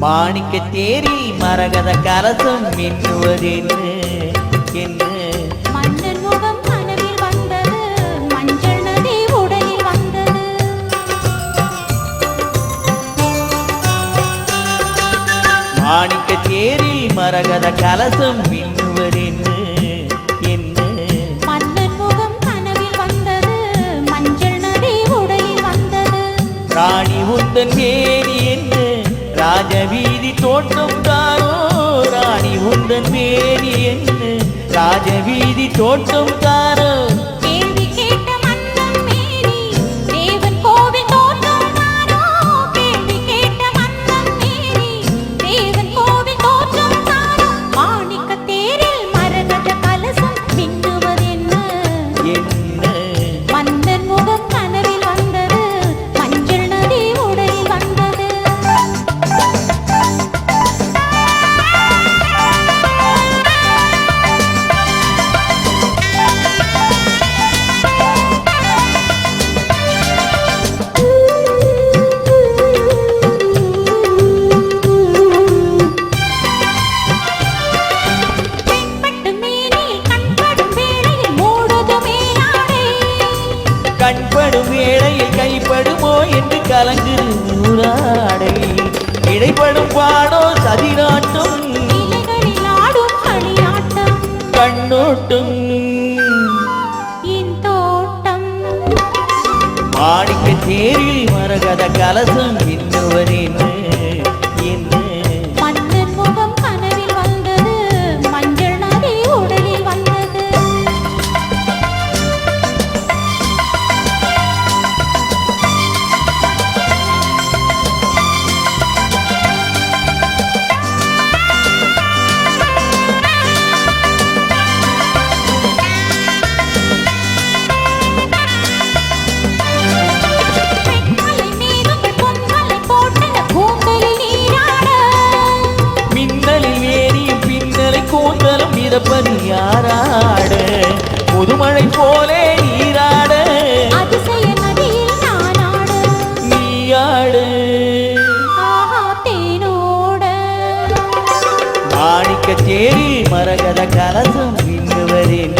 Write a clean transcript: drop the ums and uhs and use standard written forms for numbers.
மாணிக்க தேரி மரகத கலசம் மின்னுவதென்று என்று மன்னன் முகம் கனவில் வந்தது, மஞ்சள் நதி உடையில் வந்தது. மாணிக்க தேரி மரகத கலசம் மின்னுவதென்று என்று மன்னன் முகம் கனவில் வந்தது, மஞ்சள் நதி உடையில் வந்தது. ராணி உந்தன் மேனி என்று ராஜவீதி தோட்டம் தாரோ, ராணி உந்தன் மேனி என்று ராஜவீதி தோட்டம் தாரோ. கேள்வி கேட்ட மன்னன் மேனி தேவன் கோவில் தோட்டம் தாரோ, கேள்வி கேட்ட மன்னன் மேனி தேவன் கோவில் தோட்டம் தாரோ. மாணிக்க தேரில் மரகத கலசம் மின்னுவதென்ன என்ன மன்னன் முகம் கனவில் வந்தது, மஞ்சள் நதி உடையில் வந்தது. பெண்பட்டு மேனி கண்படும் வேளையில் மூடுது மேலாடை. கண்படும் வேளையில் கைப்படுமோ என்று கலங்குது நூறாடை. இடைப்படும் பாடோ சதிராட்டும், இலைகளில் ஆடும் களியாட்டம், கண்ணோட்டும். என் தோட்டம். மாணிக்க தேரில் மரகத கலசம் மின்னுவதென்று என்று மன்னன் முகம் கனவில் வந்தது, மஞ்சள் நதி உடலில் வந்தது. பெண்மலை மேகங்கள் பொன்மலை போட்டன கூந்தலில் நீராட. மின்னலில் ஏறியும் பின்னலை கூந்தலும் மிதப்பது யாராட. புதுமழை போலே நீராட அதிசய நதியில் நானாட. நீயாடு. ஆஹா தேனோட. மாணிக்க தேரி மரகத கலசம் மின்னுவதென்று